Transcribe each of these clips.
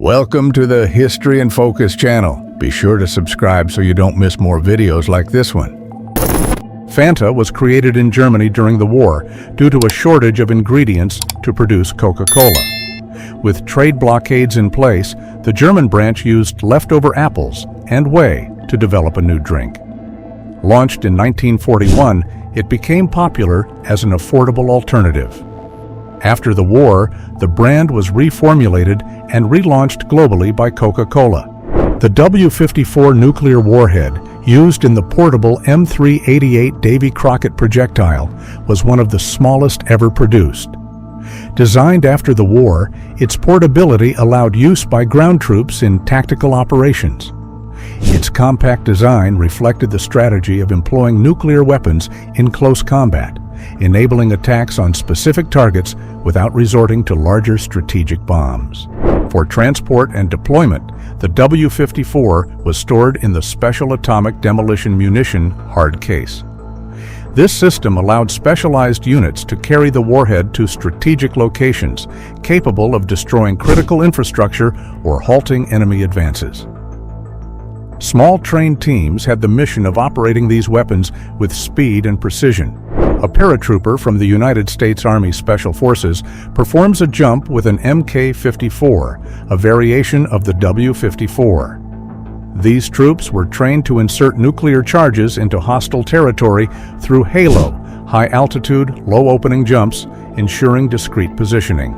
Welcome to the History in Focus channel. Be sure to subscribe so you don't miss more videos like this one. Fanta was created in Germany during the war due to a shortage of ingredients to produce Coca-Cola. With trade blockades in place, the German branch used leftover apples and whey to develop a new drink. Launched in 1941, it became popular as an affordable alternative. After the war, the brand was reformulated and relaunched globally by Coca-Cola. The W-54 nuclear warhead, used in the portable M388 Davy Crockett projectile, was one of the smallest ever produced. Designed after the war, its portability allowed use by ground troops in tactical operations. Its compact design reflected the strategy of employing nuclear weapons in close combat, enabling attacks on specific targets without resorting to larger strategic bombs. For transport and deployment, the W-54 was stored in the Special Atomic Demolition Munition hard case. This system allowed specialized units to carry the warhead to strategic locations, capable of destroying critical infrastructure or halting enemy advances. Small trained teams had the mission of operating these weapons with speed and precision. A paratrooper from the United States Army Special Forces performs a jump with an Mk-54, a variation of the W-54. These troops were trained to insert nuclear charges into hostile territory through HALO, high-altitude, low-opening jumps, ensuring discrete positioning.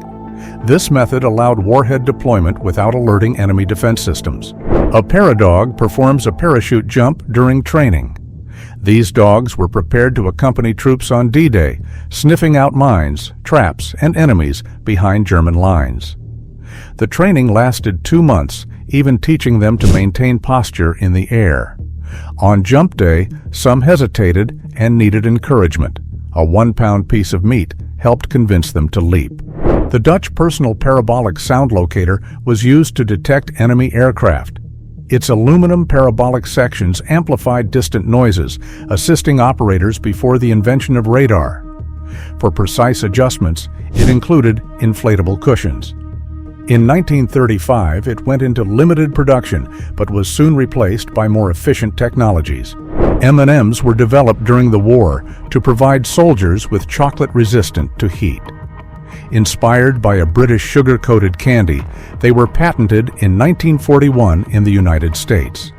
This method allowed warhead deployment without alerting enemy defense systems. A paradog performs a parachute jump during training. These dogs were prepared to accompany troops on D-Day, sniffing out mines, traps, and enemies behind German lines. The training lasted 2 months, even teaching them to maintain posture in the air. On jump day, some hesitated and needed encouragement. A 1-pound piece of meat helped convince them to leap. The Dutch personal parabolic sound locator was used to detect enemy aircraft. Its aluminum parabolic sections amplified distant noises, assisting operators before the invention of radar. For precise adjustments, it included inflatable cushions. In 1935, it went into limited production, but was soon replaced by more efficient technologies. M&Ms were developed during the war to provide soldiers with chocolate resistant to heat. Inspired by a British sugar-coated candy, they were patented in 1941 in the United States.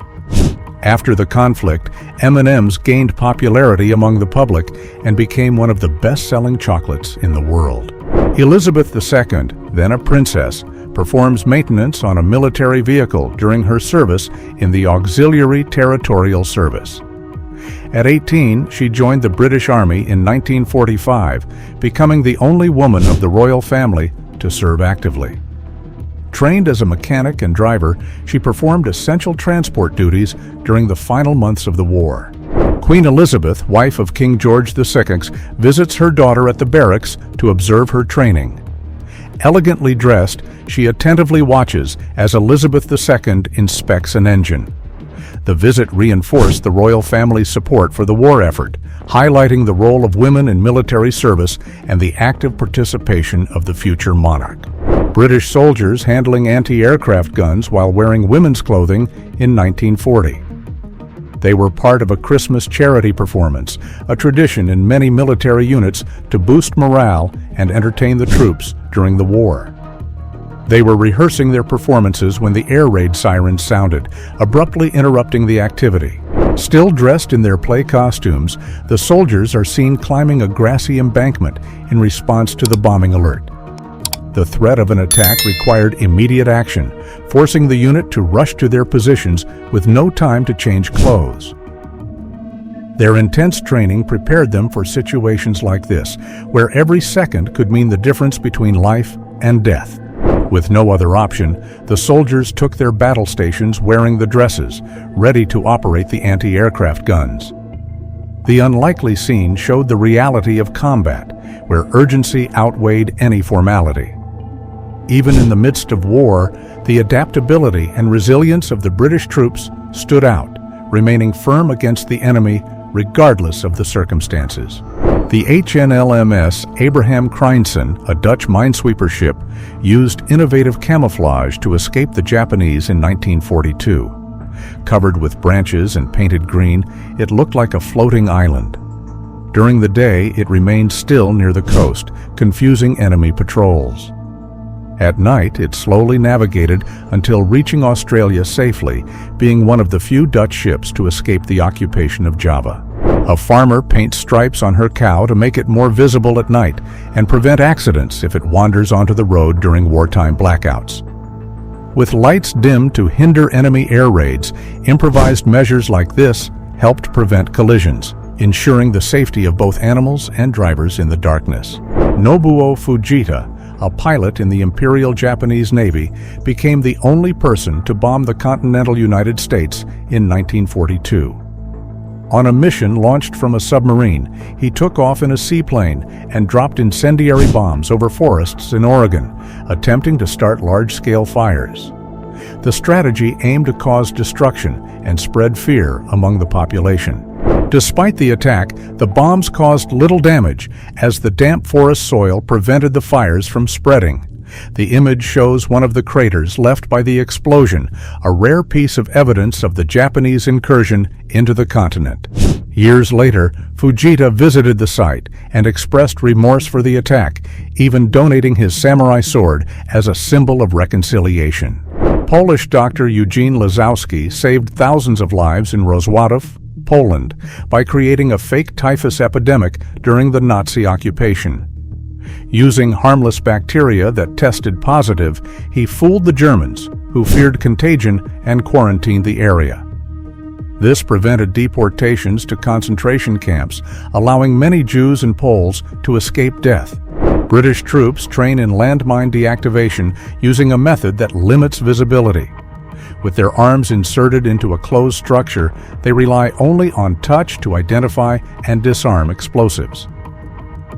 After the conflict, M&Ms gained popularity among the public and became one of the best-selling chocolates in the world. Elizabeth II, then a princess, performs maintenance on a military vehicle during her service in the Auxiliary Territorial Service. At 18, she joined the British Army in 1945, becoming the only woman of the royal family to serve actively. Trained as a mechanic and driver, she performed essential transport duties during the final months of the war. Queen Elizabeth, wife of King George VI, visits her daughter at the barracks to observe her training. Elegantly dressed, she attentively watches as Elizabeth II inspects an engine. The visit reinforced the royal family's support for the war effort, highlighting the role of women in military service and the active participation of the future monarch. British soldiers handling anti-aircraft guns while wearing women's clothing in 1940. They were part of a Christmas charity performance, a tradition in many military units to boost morale and entertain the troops during the war. They were rehearsing their performances when the air raid sirens sounded, abruptly interrupting the activity. Still dressed in their play costumes, the soldiers are seen climbing a grassy embankment in response to the bombing alert. The threat of an attack required immediate action, forcing the unit to rush to their positions with no time to change clothes. Their intense training prepared them for situations like this, where every second could mean the difference between life and death. With no other option, the soldiers took their battle stations wearing the dresses, ready to operate the anti-aircraft guns. The unlikely scene showed the reality of combat, where urgency outweighed any formality. Even in the midst of war, the adaptability and resilience of the British troops stood out, remaining firm against the enemy regardless of the circumstances. The HNLMS Abraham Kreinsen, a Dutch minesweeper ship, used innovative camouflage to escape the Japanese in 1942. Covered with branches and painted green, it looked like a floating island. During the day, it remained still near the coast, confusing enemy patrols. At night, it slowly navigated until reaching Australia safely, being one of the few Dutch ships to escape the occupation of Java. A farmer paints stripes on her cow to make it more visible at night and prevent accidents if it wanders onto the road during wartime blackouts. With lights dimmed to hinder enemy air raids, improvised measures like this helped prevent collisions, ensuring the safety of both animals and drivers in the darkness. Nobuo Fujita, a pilot in the Imperial Japanese Navy, became the only person to bomb the continental United States in 1942. On a mission launched from a submarine, he took off in a seaplane and dropped incendiary bombs over forests in Oregon, attempting to start large-scale fires. The strategy aimed to cause destruction and spread fear among the population. Despite the attack, the bombs caused little damage as the damp forest soil prevented the fires from spreading. The image shows one of the craters left by the explosion, a rare piece of evidence of the Japanese incursion into the continent. Years later, Fujita visited the site and expressed remorse for the attack, even donating his samurai sword as a symbol of reconciliation. Polish doctor Eugene Lazowski saved thousands of lives in Rozwadów, Poland, by creating a fake typhus epidemic during the Nazi occupation. Using harmless bacteria that tested positive, he fooled the Germans, who feared contagion and quarantined the area. This prevented deportations to concentration camps, allowing many Jews and Poles to escape death. British troops train in landmine deactivation using a method that limits visibility. With their arms inserted into a closed structure, they rely only on touch to identify and disarm explosives.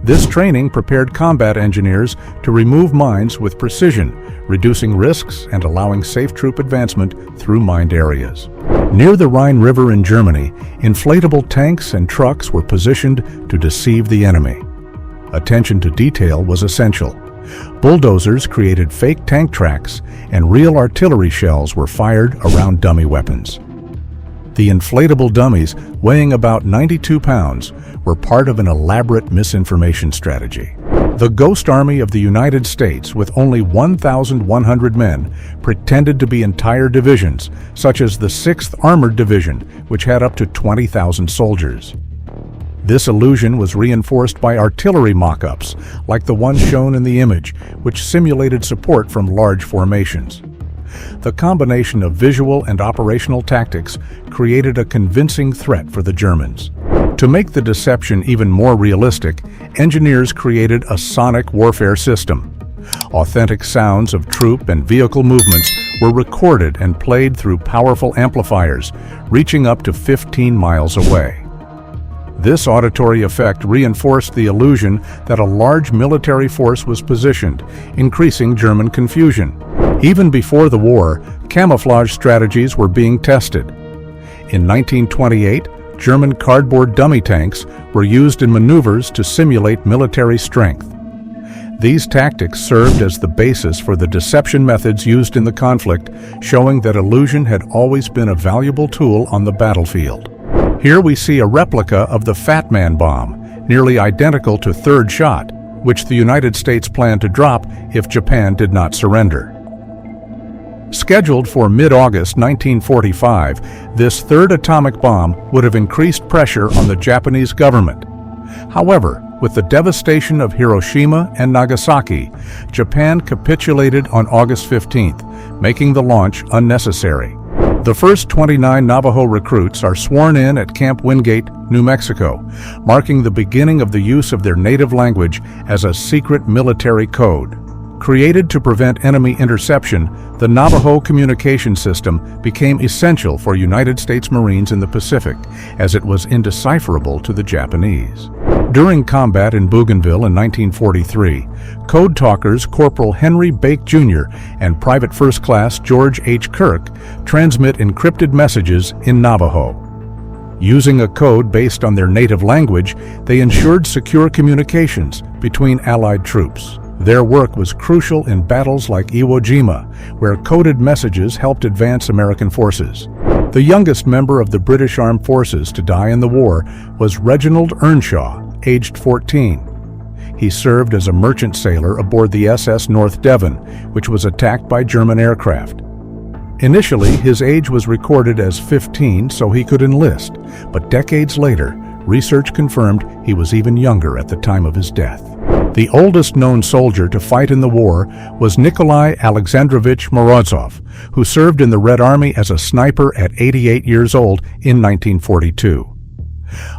This training prepared combat engineers to remove mines with precision, reducing risks and allowing safe troop advancement through mined areas. Near the Rhine River in Germany, inflatable tanks and trucks were positioned to deceive the enemy. Attention to detail was essential. Bulldozers created fake tank tracks, and real artillery shells were fired around dummy weapons. The inflatable dummies, weighing about 92 pounds, were part of an elaborate misinformation strategy. The Ghost Army of the United States, with only 1,100 men, pretended to be entire divisions, such as the 6th Armored Division, which had up to 20,000 soldiers. This illusion was reinforced by artillery mock-ups, like the one shown in the image, which simulated support from large formations. The combination of visual and operational tactics created a convincing threat for the Germans. To make the deception even more realistic, engineers created a sonic warfare system. Authentic sounds of troop and vehicle movements were recorded and played through powerful amplifiers, reaching up to 15 miles away. This auditory effect reinforced the illusion that a large military force was positioned, increasing German confusion. Even before the war, camouflage strategies were being tested. In 1928, German cardboard dummy tanks were used in maneuvers to simulate military strength. These tactics served as the basis for the deception methods used in the conflict, showing that illusion had always been a valuable tool on the battlefield. Here we see a replica of the Fat Man bomb, nearly identical to Third Shot, which the United States planned to drop if Japan did not surrender. Scheduled for mid-August 1945, this third atomic bomb would have increased pressure on the Japanese government. However, with the devastation of Hiroshima and Nagasaki, Japan capitulated on August 15th, making the launch unnecessary. The first 29 Navajo recruits are sworn in at Camp Wingate, New Mexico, marking the beginning of the use of their native language as a secret military code. Created to prevent enemy interception, the Navajo communication system became essential for United States Marines in the Pacific, as it was indecipherable to the Japanese. During combat in Bougainville in 1943, code talkers Corporal Henry Bake Jr. and Private First Class George H. Kirk transmit encrypted messages in Navajo. Using a code based on their native language, they ensured secure communications between Allied troops. Their work was crucial in battles like Iwo Jima, where coded messages helped advance American forces. The youngest member of the British Armed Forces to die in the war was Reginald Earnshaw, aged 14. He served as a merchant sailor aboard the SS North Devon, which was attacked by German aircraft. Initially, his age was recorded as 15 so he could enlist, but decades later, research confirmed he was even younger at the time of his death. The oldest known soldier to fight in the war was Nikolai Alexandrovich Morozov, who served in the Red Army as a sniper at 88 years old in 1942.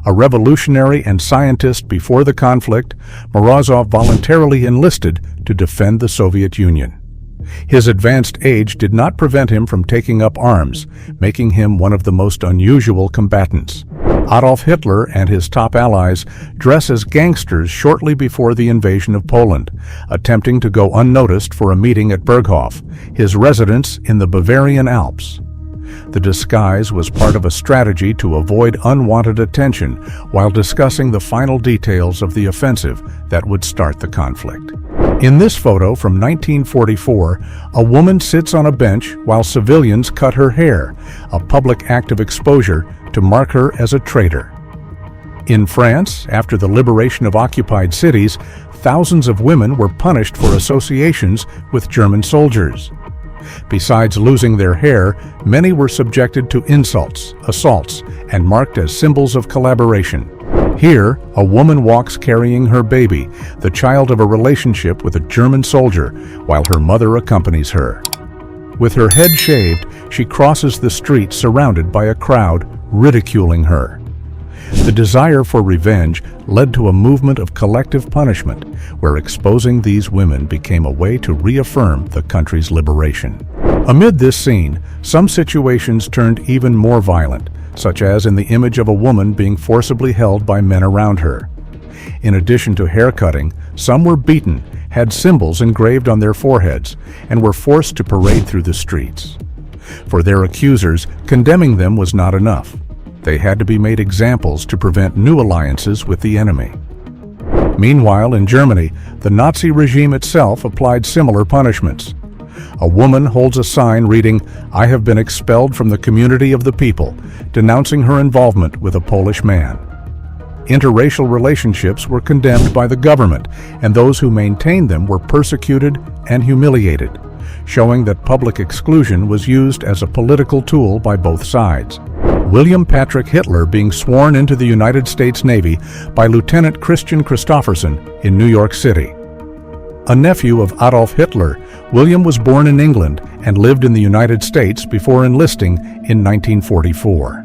A revolutionary and scientist before the conflict, Morozov voluntarily enlisted to defend the Soviet Union. His advanced age did not prevent him from taking up arms, making him one of the most unusual combatants. Adolf Hitler and his top allies dress as gangsters shortly before the invasion of Poland, attempting to go unnoticed for a meeting at Berghof, his residence in the Bavarian Alps. The disguise was part of a strategy to avoid unwanted attention while discussing the final details of the offensive that would start the conflict. In this photo from 1944, a woman sits on a bench while civilians cut her hair, a public act of exposure to mark her as a traitor. In France, after the liberation of occupied cities, thousands of women were punished for associations with German soldiers. Besides losing their hair, many were subjected to insults, assaults, and marked as symbols of collaboration. Here, a woman walks carrying her baby, the child of a relationship with a German soldier, while her mother accompanies her. With her head shaved, she crosses the street surrounded by a crowd ridiculing her. The desire for revenge led to a movement of collective punishment, where exposing these women became a way to reaffirm the country's liberation. Amid this scene, some situations turned even more violent, such as in the image of a woman being forcibly held by men around her. In addition to haircutting, some were beaten, had symbols engraved on their foreheads, and were forced to parade through the streets. For their accusers, condemning them was not enough. They had to be made examples to prevent new alliances with the enemy. Meanwhile, in Germany, the Nazi regime itself applied similar punishments. A woman holds a sign reading, "I have been expelled from the community of the people," denouncing her involvement with a Polish man. Interracial relationships were condemned by the government, and those who maintained them were persecuted and humiliated, showing that public exclusion was used as a political tool by both sides. William Patrick Hitler being sworn into the United States Navy by Lieutenant Christian Christopherson in New York City. A nephew of Adolf Hitler, William was born in England and lived in the United States before enlisting in 1944.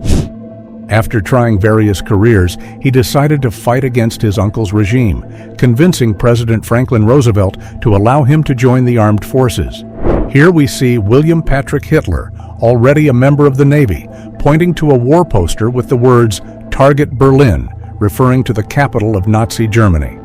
After trying various careers, he decided to fight against his uncle's regime, convincing President Franklin Roosevelt to allow him to join the armed forces. Here we see William Patrick Hitler, already a member of the Navy, pointing to a war poster with the words, "Target Berlin," referring to the capital of Nazi Germany.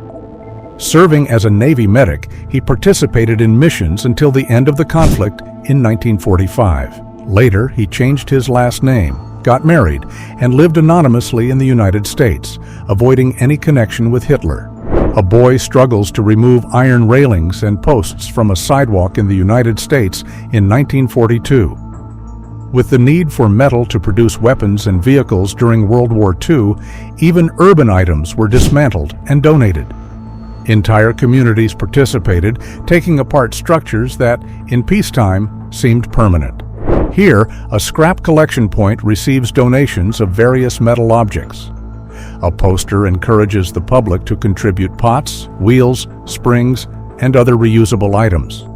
Serving as a Navy medic, he participated in missions until the end of the conflict in 1945. Later, he changed his last name, got married, and lived anonymously in the United States, avoiding any connection with Hitler. A boy struggles to remove iron railings and posts from a sidewalk in the United States in 1942. With the need for metal to produce weapons and vehicles during World War II, even urban items were dismantled and donated. Entire communities participated, taking apart structures that, in peacetime, seemed permanent. Here, a scrap collection point receives donations of various metal objects. A poster encourages the public to contribute pots, wheels, springs, and other reusable items.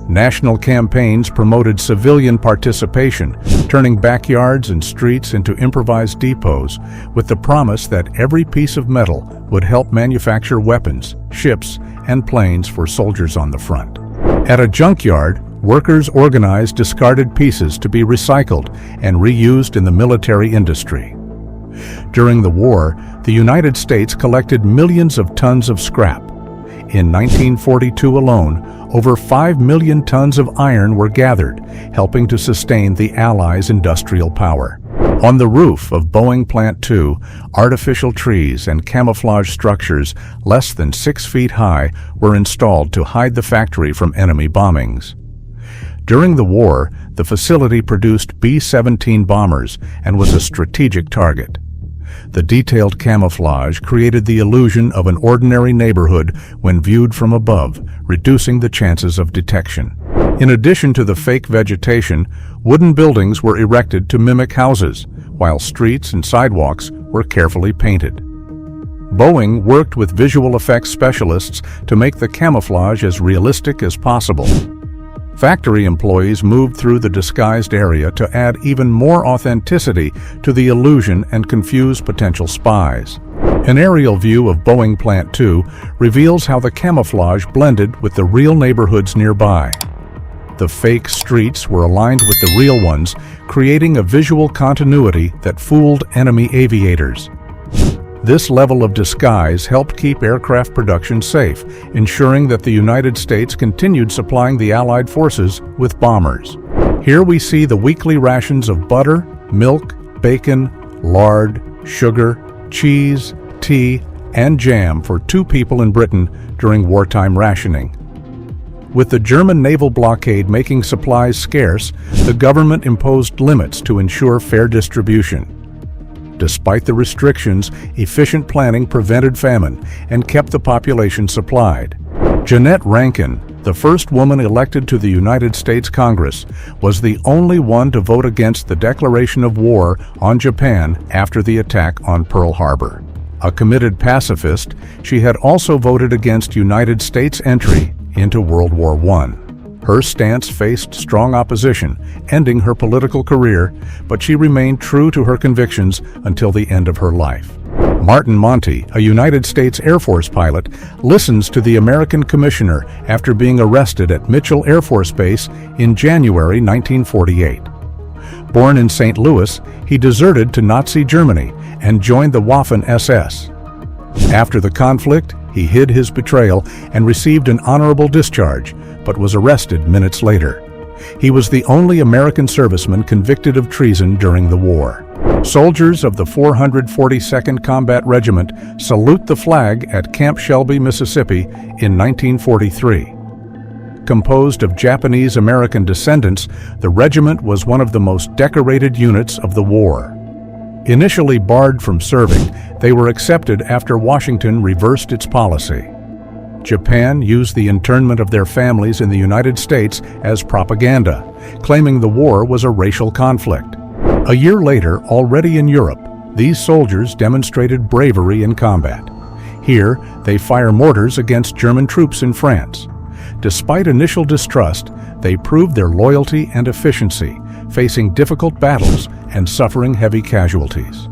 National campaigns promoted civilian participation, turning backyards and streets into improvised depots, with the promise that every piece of metal would help manufacture weapons, ships, and planes for soldiers on the front. At a junkyard, workers organized discarded pieces to be recycled and reused in the military industry. During the war, the United States collected millions of tons of scrap. In 1942 alone, over 5 million tons of iron were gathered, helping to sustain the Allies' industrial power. On the roof of Boeing Plant 2, artificial trees and camouflage structures less than 6 feet high were installed to hide the factory from enemy bombings. During the war, the facility produced B-17 bombers and was a strategic target. The detailed camouflage created the illusion of an ordinary neighborhood when viewed from above, reducing the chances of detection. In addition to the fake vegetation, wooden buildings were erected to mimic houses, while streets and sidewalks were carefully painted. Boeing worked with visual effects specialists to make the camouflage as realistic as possible. Factory employees moved through the disguised area to add even more authenticity to the illusion and confuse potential spies. An aerial view of Boeing Plant 2 reveals how the camouflage blended with the real neighborhoods nearby. The fake streets were aligned with the real ones, creating a visual continuity that fooled enemy aviators. This level of disguise helped keep aircraft production safe, ensuring that the United States continued supplying the Allied forces with bombers. Here we see the weekly rations of butter, milk, bacon, lard, sugar, cheese, tea, and jam for 2 people in Britain during wartime rationing. With the German naval blockade making supplies scarce, the government imposed limits to ensure fair distribution. Despite the restrictions, efficient planning prevented famine and kept the population supplied. Jeannette Rankin, the first woman elected to the United States Congress, was the only one to vote against the declaration of war on Japan after the attack on Pearl Harbor. A committed pacifist, she had also voted against United States entry into World War I. Her stance faced strong opposition, ending her political career, but she remained true to her convictions until the end of her life. Martin Monty, a United States Air Force pilot, listens to the American commissioner after being arrested at Mitchell Air Force Base in January 1948. Born in St. Louis, he deserted to Nazi Germany and joined the Waffen-SS. After the conflict, he hid his betrayal and received an honorable discharge, but was arrested minutes later. He was the only American serviceman convicted of treason during the war. Soldiers of the 442nd Combat Regiment salute the flag at Camp Shelby, Mississippi in 1943. Composed of Japanese-American descendants, the regiment was one of the most decorated units of the war. Initially barred from serving, they were accepted after Washington reversed its policy. Japan used the internment of their families in the United States as propaganda, claiming the war was a racial conflict. A year later, already in Europe, these soldiers demonstrated bravery in combat. Here, they fire mortars against German troops in France. Despite initial distrust, they proved their loyalty and efficiency, facing difficult battles and suffering heavy casualties.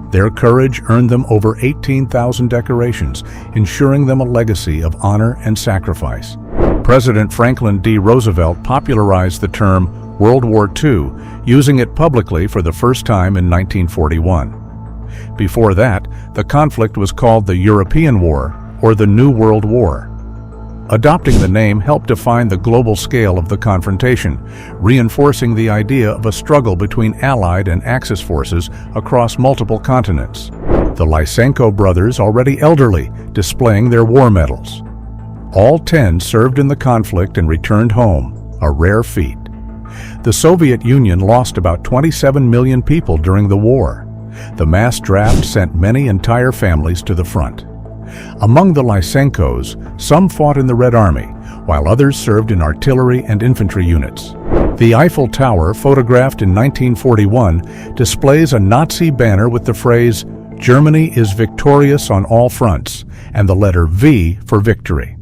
Their courage earned them over 18,000 decorations, ensuring them a legacy of honor and sacrifice. President Franklin D. Roosevelt popularized the term World War II, using it publicly for the first time in 1941. Before that, the conflict was called the European War, or the New World War. Adopting the name helped define the global scale of the confrontation, reinforcing the idea of a struggle between Allied and Axis forces across multiple continents. The Lysenko brothers, already elderly, displaying their war medals. All 10 served in the conflict and returned home, a rare feat. The Soviet Union lost about 27 million people during the war. The mass draft sent many entire families to the front. Among the Lysenkos, some fought in the Red Army, while others served in artillery and infantry units. The Eiffel Tower, photographed in 1941, displays a Nazi banner with the phrase, "Germany is victorious on all fronts," and the letter V for victory.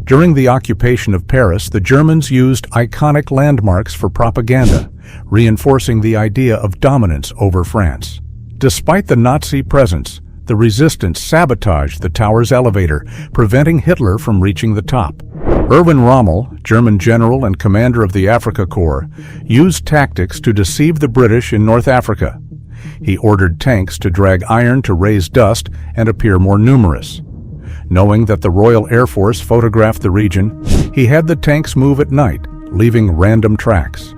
During the occupation of Paris, the Germans used iconic landmarks for propaganda, reinforcing the idea of dominance over France. Despite the Nazi presence, the resistance sabotaged the tower's elevator, preventing Hitler from reaching the top. Erwin Rommel, German general and commander of the Afrika Korps, used tactics to deceive the British in North Africa. He ordered tanks to drag iron to raise dust and appear more numerous. Knowing that the Royal Air Force photographed the region, he had the tanks move at night, leaving random tracks.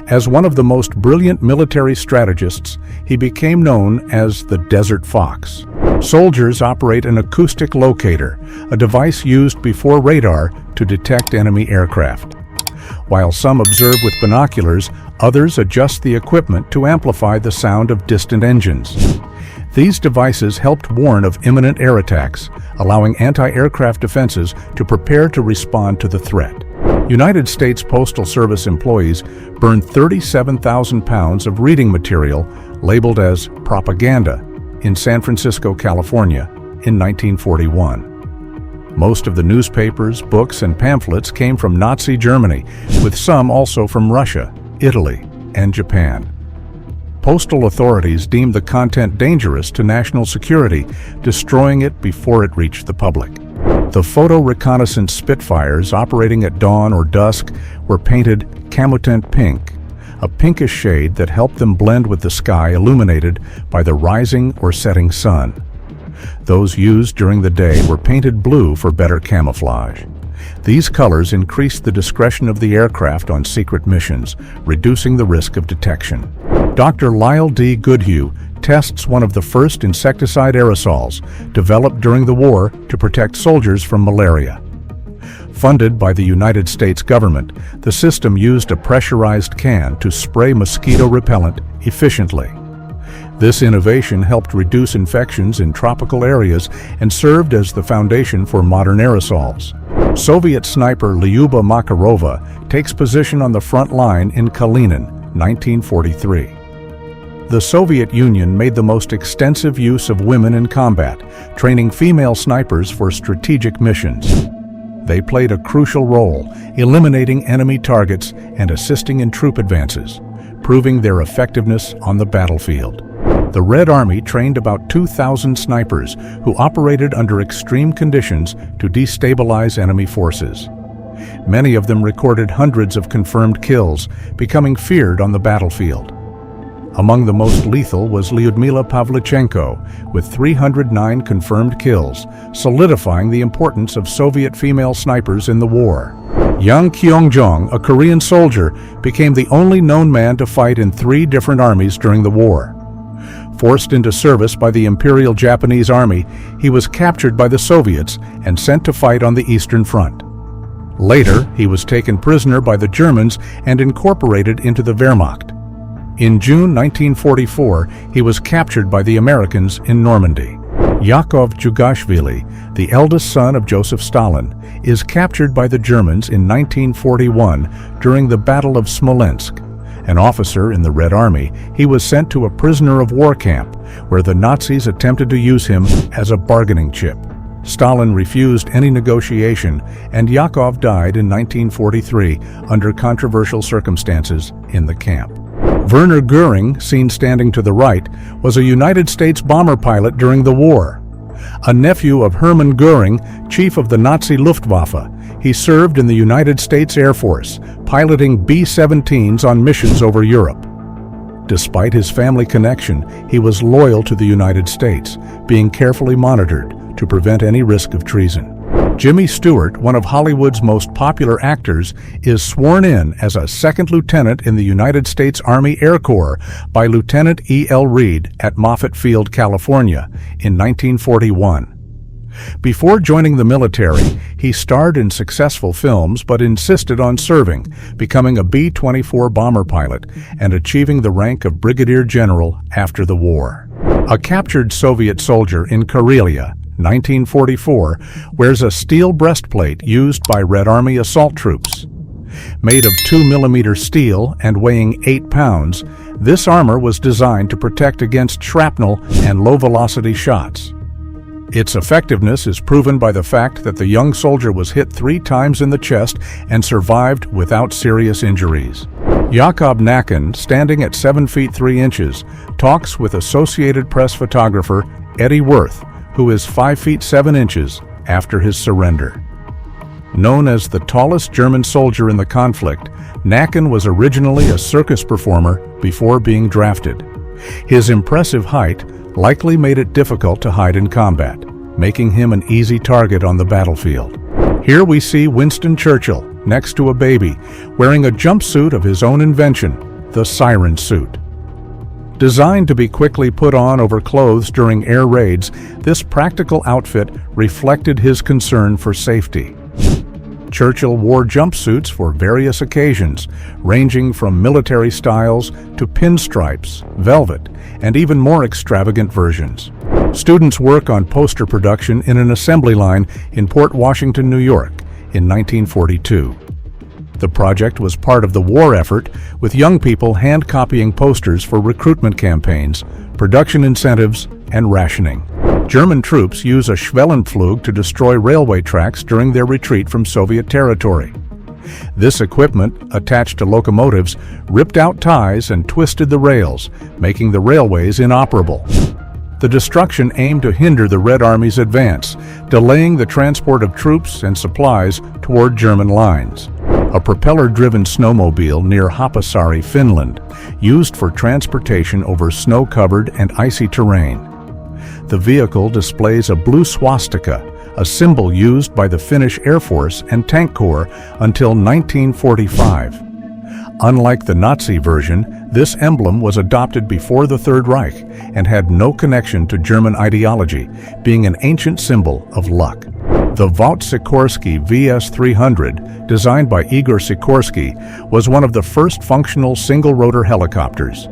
As one of the most brilliant military strategists, he became known as the Desert Fox. Soldiers operate an acoustic locator, a device used before radar to detect enemy aircraft. While some observe with binoculars, others adjust the equipment to amplify the sound of distant engines. These devices helped warn of imminent air attacks, allowing anti-aircraft defenses to prepare to respond to the threat. United States Postal Service employees burned 37,000 pounds of reading material labeled as propaganda in San Francisco, California, in 1941. Most of the newspapers, books, and pamphlets came from Nazi Germany, with some also from Russia, Italy, and Japan. Postal authorities deemed the content dangerous to national security, destroying it before it reached the public. The photo reconnaissance Spitfires operating at dawn or dusk were painted camotent pink, a pinkish shade that helped them blend with the sky illuminated by the rising or setting sun. Those used during the day were painted blue for better camouflage. These colors increased the discretion of the aircraft on secret missions, reducing the risk of detection. Dr. Lyle D. Goodhue tests one of the first insecticide aerosols developed during the war to protect soldiers from malaria. Funded by the United States government, the system used a pressurized can to spray mosquito repellent efficiently. This innovation helped reduce infections in tropical areas and served as the foundation for modern aerosols. Soviet sniper Lyuba Makarova takes position on the front line in Kalinin, 1943. The Soviet Union made the most extensive use of women in combat, training female snipers for strategic missions. They played a crucial role, eliminating enemy targets and assisting in troop advances, proving their effectiveness on the battlefield. The Red Army trained about 2,000 snipers who operated under extreme conditions to destabilize enemy forces. Many of them recorded hundreds of confirmed kills, becoming feared on the battlefield. Among the most lethal was Lyudmila Pavlichenko, with 309 confirmed kills, solidifying the importance of Soviet female snipers in the war. Yang Kyung-jong, a Korean soldier, became the only known man to fight in 3 different armies during the war. Forced into service by the Imperial Japanese Army, he was captured by the Soviets and sent to fight on the Eastern Front. Later, he was taken prisoner by the Germans and incorporated into the Wehrmacht. In June 1944, he was captured by the Americans in Normandy. Yakov Djugashvili, the eldest son of Joseph Stalin, is captured by the Germans in 1941 during the Battle of Smolensk. An officer in the Red Army, he was sent to a prisoner of war camp, where the Nazis attempted to use him as a bargaining chip. Stalin refused any negotiation, and Yakov died in 1943 under controversial circumstances in the camp. Werner Goering, seen standing to the right, was a United States bomber pilot during the war. A nephew of Hermann Goering, chief of the Nazi Luftwaffe, he served in the United States Air Force, piloting B-17s on missions over Europe. Despite his family connection, he was loyal to the United States, being carefully monitored to prevent any risk of treason. Jimmy Stewart, one of Hollywood's most popular actors, is sworn in as a second lieutenant in the United States Army Air Corps by Lieutenant E.L. Reed at Moffett Field, California, in 1941. Before joining the military, he starred in successful films but insisted on serving, becoming a B-24 bomber pilot and achieving the rank of brigadier general after the war. A captured Soviet soldier in Karelia, 1944, wears a steel breastplate used by Red Army assault troops. Made of 2mm steel and weighing 8 pounds, this armor was designed to protect against shrapnel and low-velocity shots. Its effectiveness is proven by the fact that the young soldier was hit 3 times in the chest and survived without serious injuries. Jakob Nacken, standing at 7 feet 3 inches, talks with Associated Press photographer Eddie Worth, who is 5 feet 7 inches after his surrender. Known as the tallest German soldier in the conflict, Nacken was originally a circus performer before being drafted. His impressive height likely made it difficult to hide in combat, making him an easy target on the battlefield. Here we see Winston Churchill, next to a baby, wearing a jumpsuit of his own invention, the Siren Suit. Designed to be quickly put on over clothes during air raids, this practical outfit reflected his concern for safety. Churchill wore jumpsuits for various occasions, ranging from military styles to pinstripes, velvet, and even more extravagant versions. Students work on poster production in an assembly line in Port Washington, New York, in 1942. The project was part of the war effort, with young people hand-copying posters for recruitment campaigns, production incentives, and rationing. German troops use a Schwellenflug to destroy railway tracks during their retreat from Soviet territory. This equipment, attached to locomotives, ripped out ties and twisted the rails, making the railways inoperable. The destruction aimed to hinder the Red Army's advance, delaying the transport of troops and supplies toward German lines. A propeller-driven snowmobile near Haapasaari, Finland, used for transportation over snow-covered and icy terrain. The vehicle displays a blue swastika, a symbol used by the Finnish Air Force and Tank Corps until 1945. Unlike the Nazi version, this emblem was adopted before the Third Reich and had no connection to German ideology, being an ancient symbol of luck. The Vought Sikorsky VS-300, designed by Igor Sikorsky, was one of the first functional single-rotor helicopters.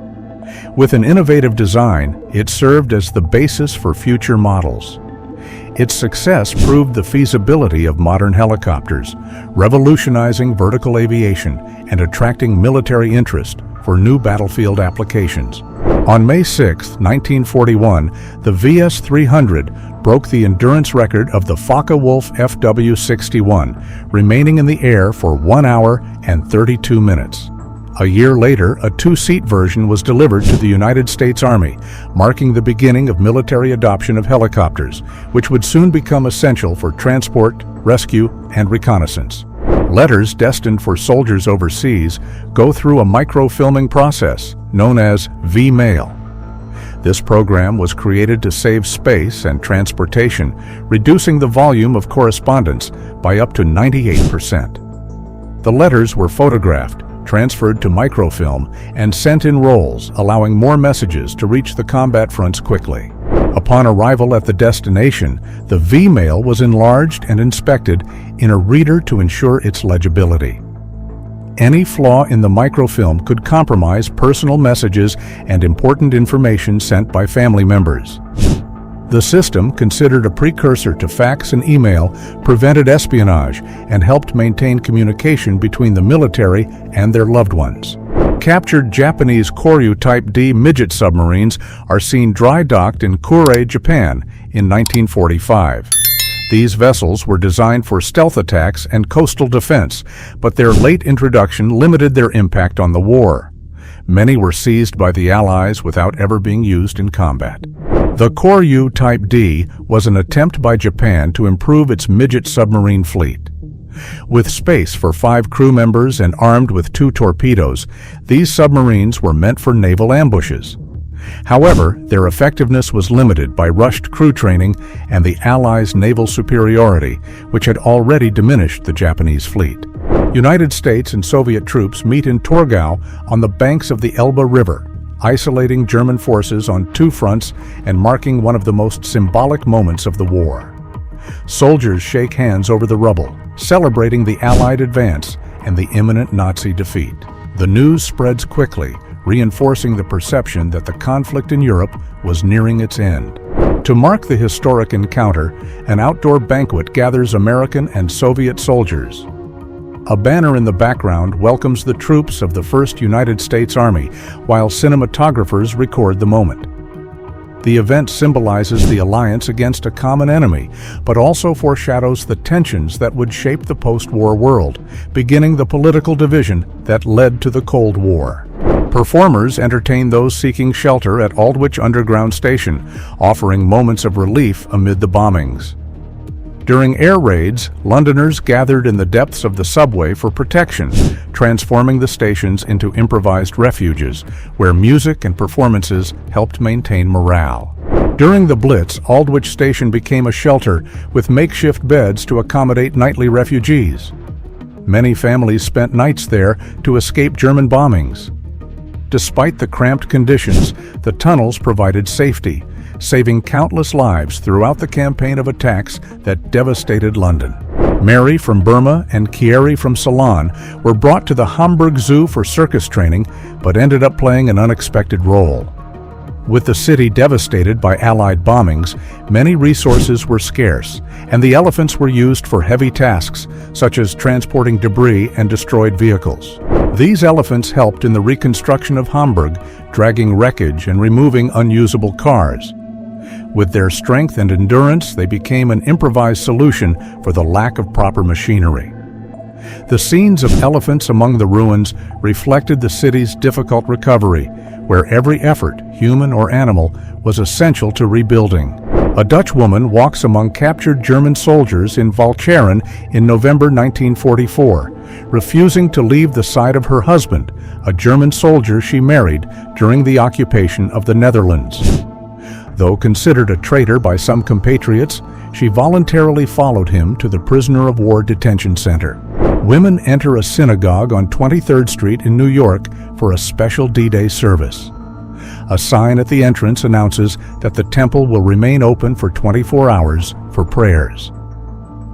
With an innovative design, it served as the basis for future models. Its success proved the feasibility of modern helicopters, revolutionizing vertical aviation and attracting military interest for new battlefield applications. On May 6, 1941, the VS-300 broke the endurance record of the Focke-Wulf FW-61, remaining in the air for 1 hour and 32 minutes. A year later, a two-seat version was delivered to the United States Army, marking the beginning of military adoption of helicopters, which would soon become essential for transport, rescue, and reconnaissance. Letters destined for soldiers overseas go through a microfilming process known as V-mail. This program was created to save space and transportation, reducing the volume of correspondence by up to 98%. The letters were photographed, transferred to microfilm, and sent in rolls, allowing more messages to reach the combat fronts quickly. Upon arrival at the destination, the V-mail was enlarged and inspected in a reader to ensure its legibility. Any flaw in the microfilm could compromise personal messages and important information sent by family members. The system, considered a precursor to fax and email, prevented espionage and helped maintain communication between the military and their loved ones. Captured Japanese Koryu Type D midget submarines are seen dry-docked in Kure, Japan, in 1945. These vessels were designed for stealth attacks and coastal defense, but their late introduction limited their impact on the war. Many were seized by the Allies without ever being used in combat. The Koryu Type D was an attempt by Japan to improve its midget submarine fleet. With space for 5 crew members and armed with 2 torpedoes, these submarines were meant for naval ambushes. However, their effectiveness was limited by rushed crew training and the Allies' naval superiority, which had already diminished the Japanese fleet. United States and Soviet troops meet in Torgau on the banks of the Elbe River, isolating German forces on 2 fronts and marking one of the most symbolic moments of the war. Soldiers shake hands over the rubble, celebrating the Allied advance and the imminent Nazi defeat. The news spreads quickly, reinforcing the perception that the conflict in Europe was nearing its end. To mark the historic encounter, an outdoor banquet gathers American and Soviet soldiers. A banner in the background welcomes the troops of the 1st United States Army, while cinematographers record the moment. The event symbolizes the alliance against a common enemy, but also foreshadows the tensions that would shape the post-war world, beginning the political division that led to the Cold War. Performers entertain those seeking shelter at Aldwych Underground Station, offering moments of relief amid the bombings. During air raids, Londoners gathered in the depths of the subway for protection, transforming the stations into improvised refuges, where music and performances helped maintain morale. During the Blitz, Aldwych Station became a shelter with makeshift beds to accommodate nightly refugees. Many families spent nights there to escape German bombings. Despite the cramped conditions, the tunnels provided safety, saving countless lives throughout the campaign of attacks that devastated London. Mary from Burma and Kieri from Ceylon were brought to the Hamburg Zoo for circus training, but ended up playing an unexpected role. With the city devastated by Allied bombings, many resources were scarce, and the elephants were used for heavy tasks, such as transporting debris and destroyed vehicles. These elephants helped in the reconstruction of Hamburg, dragging wreckage and removing unusable cars. With their strength and endurance, they became an improvised solution for the lack of proper machinery. The scenes of elephants among the ruins reflected the city's difficult recovery, where every effort, human or animal, was essential to rebuilding. A Dutch woman walks among captured German soldiers in Walcheren in November 1944, refusing to leave the side of her husband, a German soldier she married during the occupation of the Netherlands. Though considered a traitor by some compatriots, she voluntarily followed him to the prisoner of war detention center. Women enter a synagogue on 23rd Street in New York for a special D-Day service. A sign at the entrance announces that the temple will remain open for 24 hours for prayers.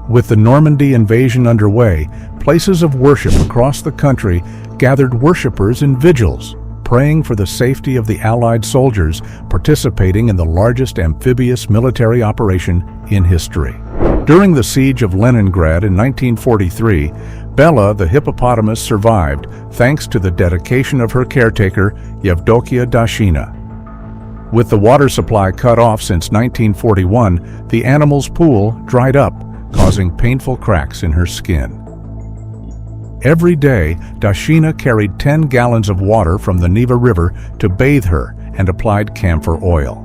With the Normandy invasion underway, places of worship across the country gathered worshipers in vigils, praying for the safety of the Allied soldiers participating in the largest amphibious military operation in history. During the siege of Leningrad in 1943, Bella the hippopotamus survived thanks to the dedication of her caretaker, Yevdokia Dashina. With the water supply cut off since 1941, the animal's pool dried up, causing painful cracks in her skin. Every day, Dashina carried 10 gallons of water from the Neva River to bathe her and applied camphor oil.